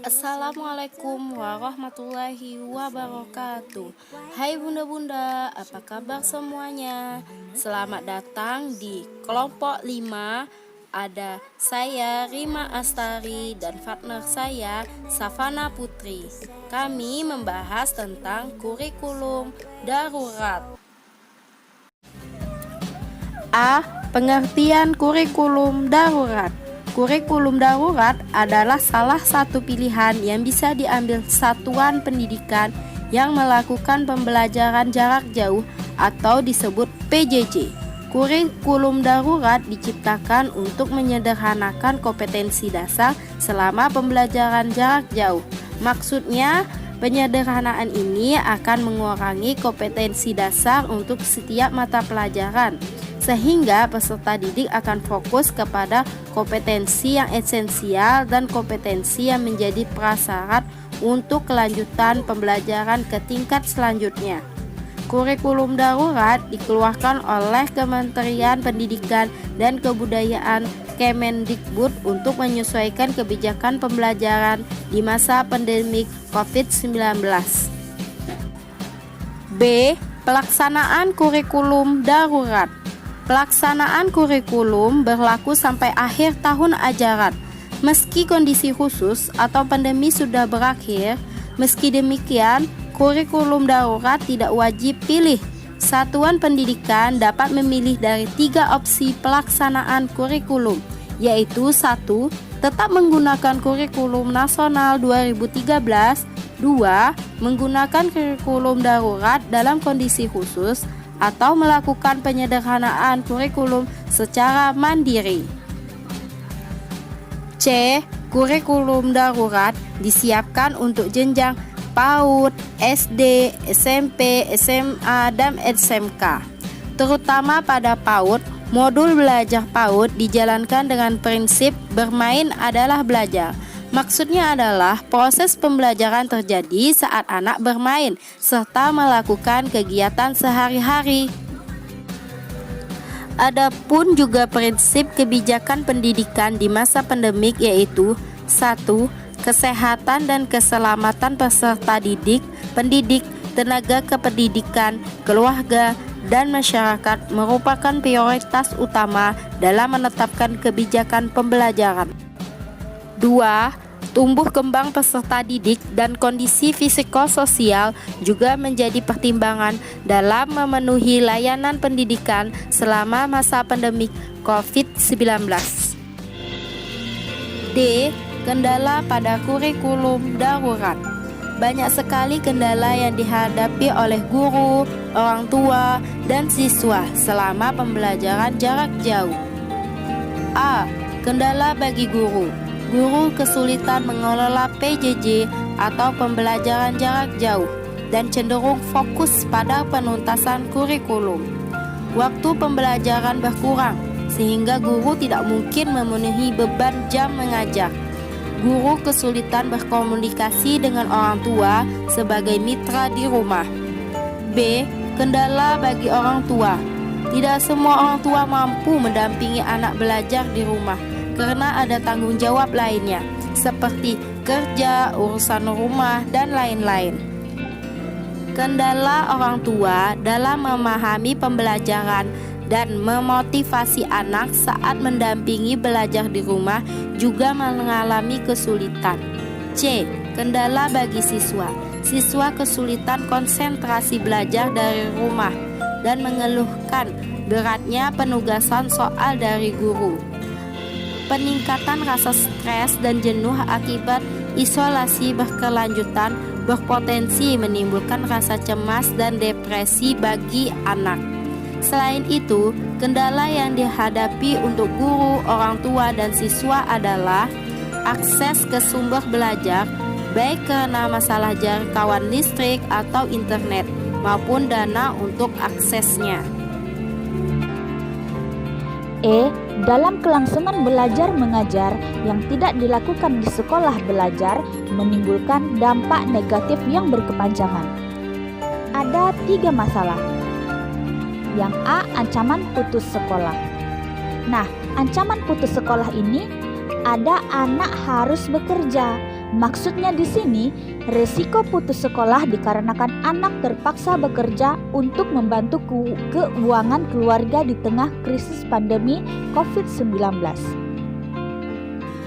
Assalamualaikum warahmatullahi wabarakatuh. Hai bunda-bunda, apa kabar semuanya? Selamat datang di kelompok 5. Ada saya Rima Astari dan partner saya Safana Putri. Kami membahas tentang kurikulum darurat. A. Pengertian kurikulum darurat. Kurikulum darurat adalah salah satu pilihan yang bisa diambil satuan pendidikan yang melakukan pembelajaran jarak jauh atau disebut PJJ. Kurikulum darurat diciptakan untuk menyederhanakan kompetensi dasar selama pembelajaran jarak jauh. Maksudnya, penyederhanaan ini akan mengurangi kompetensi dasar untuk setiap mata pelajaran, sehingga peserta didik akan fokus kepada kompetensi yang esensial dan kompetensi yang menjadi prasyarat untuk kelanjutan pembelajaran ke tingkat selanjutnya. Kurikulum darurat dikeluarkan oleh Kementerian Pendidikan dan Kebudayaan Kemendikbud untuk menyesuaikan kebijakan pembelajaran di masa pandemik COVID-19. B. Pelaksanaan kurikulum darurat. Pelaksanaan kurikulum berlaku sampai akhir tahun ajaran. Meski kondisi khusus atau pandemi sudah berakhir, meski demikian, kurikulum darurat tidak wajib pilih. Satuan pendidikan dapat memilih dari 3 opsi pelaksanaan kurikulum, yaitu 1. Tetap menggunakan kurikulum nasional 2013. 2. Menggunakan kurikulum darurat dalam kondisi khusus atau melakukan penyederhanaan kurikulum secara mandiri. C. Kurikulum darurat disiapkan untuk jenjang PAUD, SD, SMP, SMA, dan SMK. Terutama pada PAUD, modul belajar PAUD dijalankan dengan prinsip bermain adalah belajar. Maksudnya adalah proses pembelajaran terjadi saat anak bermain serta melakukan kegiatan sehari-hari. Adapun juga prinsip kebijakan pendidikan di masa pandemik yaitu 1. Kesehatan dan keselamatan peserta didik, pendidik, tenaga kependidikan, keluarga, dan masyarakat merupakan prioritas utama dalam menetapkan kebijakan pembelajaran. 2. Tumbuh kembang peserta didik dan kondisi psikososial juga menjadi pertimbangan dalam memenuhi layanan pendidikan selama masa pandemik COVID-19. D. Kendala pada kurikulum darurat. Banyak sekali kendala yang dihadapi oleh guru, orang tua, dan siswa selama pembelajaran jarak jauh. A. Kendala bagi guru. Guru kesulitan mengelola PJJ atau pembelajaran jarak jauh dan cenderung fokus pada penuntasan kurikulum. Waktu pembelajaran berkurang sehingga guru tidak mungkin memenuhi beban jam mengajar. Guru kesulitan berkomunikasi dengan orang tua sebagai mitra di rumah. B. Kendala bagi orang tua. Tidak semua orang tua mampu mendampingi anak belajar di rumah karena ada tanggung jawab lainnya, seperti kerja, urusan rumah, dan lain-lain. Kendala orang tua dalam memahami pembelajaran dan memotivasi anak saat mendampingi belajar di rumah juga mengalami kesulitan. C. Kendala bagi siswa. Siswa kesulitan konsentrasi belajar dari rumah dan mengeluhkan beratnya penugasan soal dari guru. Peningkatan rasa stres dan jenuh akibat isolasi berkelanjutan berpotensi menimbulkan rasa cemas dan depresi bagi anak. Selain itu, kendala yang dihadapi untuk guru, orang tua, dan siswa adalah akses ke sumber belajar, baik karena masalah jangkauan listrik atau internet, maupun dana untuk aksesnya. E. Dalam kelangsungan belajar mengajar yang tidak dilakukan di sekolah belajar menimbulkan dampak negatif yang berkepanjangan. Ada 3 masalah. Yang A. Ancaman putus sekolah. Nah, ancaman putus sekolah ini ada anak harus bekerja Maksudnya di sini, resiko putus sekolah dikarenakan anak terpaksa bekerja untuk membantu keuangan keluarga di tengah krisis pandemi COVID-19.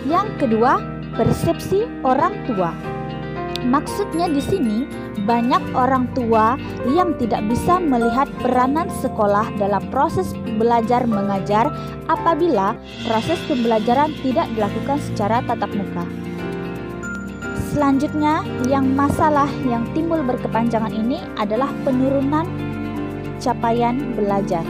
Yang kedua, persepsi orang tua. Maksudnya di sini, banyak orang tua yang tidak bisa melihat peranan sekolah dalam proses belajar mengajar apabila proses pembelajaran tidak dilakukan secara tatap muka. Selanjutnya, masalah yang timbul berkepanjangan ini adalah penurunan capaian belajar.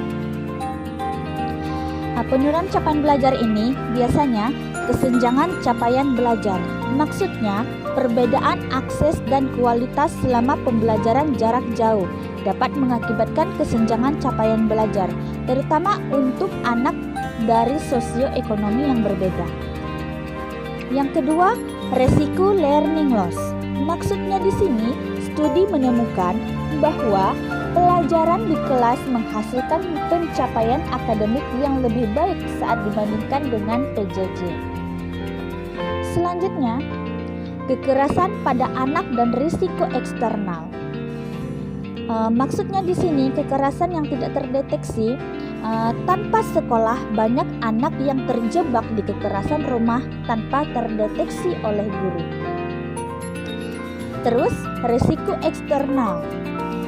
Penurunan capaian belajar ini biasanya kesenjangan capaian belajar. Maksudnya, perbedaan akses dan kualitas selama pembelajaran jarak jauh dapat mengakibatkan kesenjangan capaian belajar, terutama untuk anak dari sosioekonomi yang berbeda. Yang kedua, resiko learning loss. Maksudnya di sini, studi menemukan bahwa pelajaran di kelas menghasilkan pencapaian akademik yang lebih baik saat dibandingkan dengan PJJ. Selanjutnya, kekerasan pada anak dan risiko eksternal. Maksudnya di sini kekerasan yang tidak terdeteksi. Tanpa sekolah, banyak anak yang terjebak di kekerasan rumah tanpa terdeteksi oleh guru. Terus, risiko eksternal.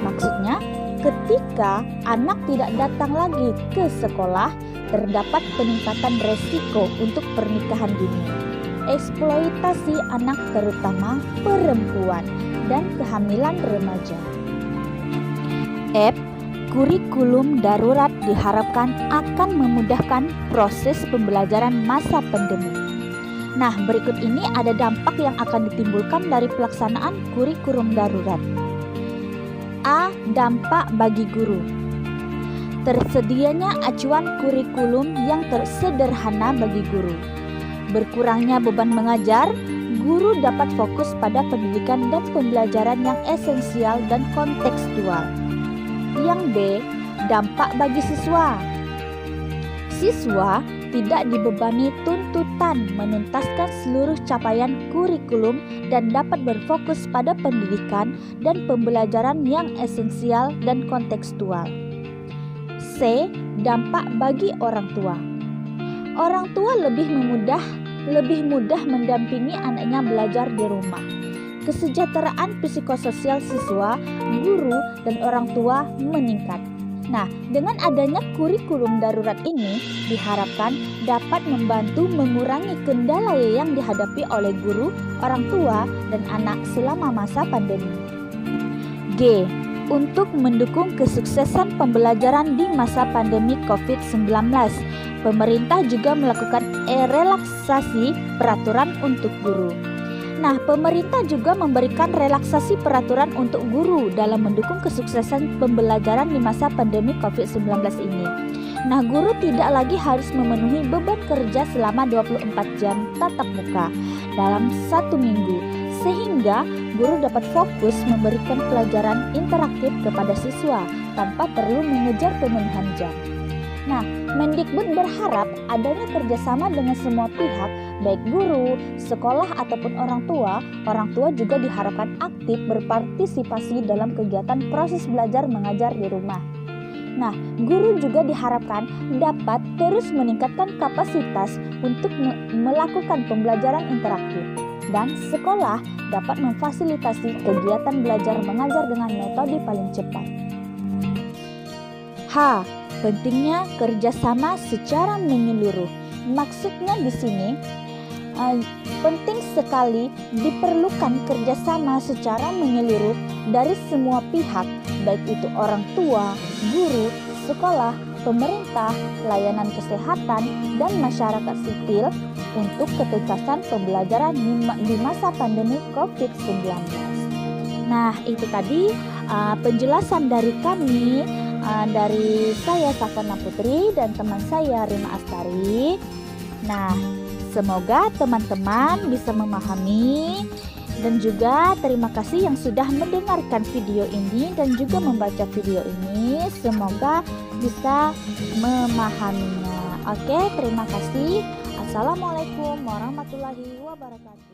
Maksudnya, ketika anak tidak datang lagi ke sekolah, terdapat peningkatan risiko untuk pernikahan dini, eksploitasi anak terutama perempuan, dan kehamilan remaja. Kurikulum darurat diharapkan akan memudahkan proses pembelajaran masa pandemi. Nah, berikut ini ada dampak yang akan ditimbulkan dari pelaksanaan kurikulum darurat. A. Dampak bagi guru. Tersedianya acuan kurikulum yang sederhana bagi guru. Berkurangnya beban mengajar, guru dapat fokus pada pendidikan dan pembelajaran yang esensial dan kontekstual. Yang B. Dampak bagi siswa. Siswa tidak dibebani tuntutan menuntaskan seluruh capaian kurikulum dan dapat berfokus pada pendidikan dan pembelajaran yang esensial dan kontekstual. C. Dampak bagi orang tua. Orang tua lebih mudah mendampingi anaknya belajar di rumah. Kesejahteraan psikososial siswa, guru, dan orang tua meningkat. Nah, dengan adanya kurikulum darurat ini diharapkan dapat membantu mengurangi kendala yang dihadapi oleh guru, orang tua, dan anak selama masa pandemi. G. Untuk mendukung kesuksesan pembelajaran di masa pandemi COVID-19, pemerintah juga melakukan relaksasi peraturan untuk guru. Nah, pemerintah juga memberikan relaksasi peraturan untuk guru dalam mendukung kesuksesan pembelajaran di masa pandemi COVID-19 ini. Nah, guru tidak lagi harus memenuhi beban kerja selama 24 jam tatap muka dalam 1 minggu, sehingga guru dapat fokus memberikan pelajaran interaktif kepada siswa tanpa perlu mengejar pemenuhan jam. Nah, Mendikbud berharap adanya kerjasama dengan semua pihak, baik guru, sekolah, ataupun orang tua. Orang tua juga diharapkan aktif berpartisipasi dalam kegiatan proses belajar mengajar di rumah. Nah, guru juga diharapkan dapat terus meningkatkan kapasitas untuk melakukan pembelajaran interaktif. Dan sekolah dapat memfasilitasi kegiatan belajar mengajar dengan metode paling cepat. H. Pentingnya kerjasama secara menyeluruh. Maksudnya di sini penting sekali diperlukan kerjasama secara menyeluruh dari semua pihak, baik itu orang tua, guru, sekolah, pemerintah, layanan kesehatan, dan masyarakat sipil untuk ketuntasan pembelajaran di masa pandemi COVID-19. Nah, itu tadi penjelasan dari kami, dari saya Safana Putri dan teman saya Rima Astari. Nah, semoga teman-teman bisa memahami, dan juga terima kasih yang sudah mendengarkan video ini dan juga membaca video ini. Semoga bisa memahaminya. Oke, terima kasih. Assalamualaikum warahmatullahi wabarakatuh.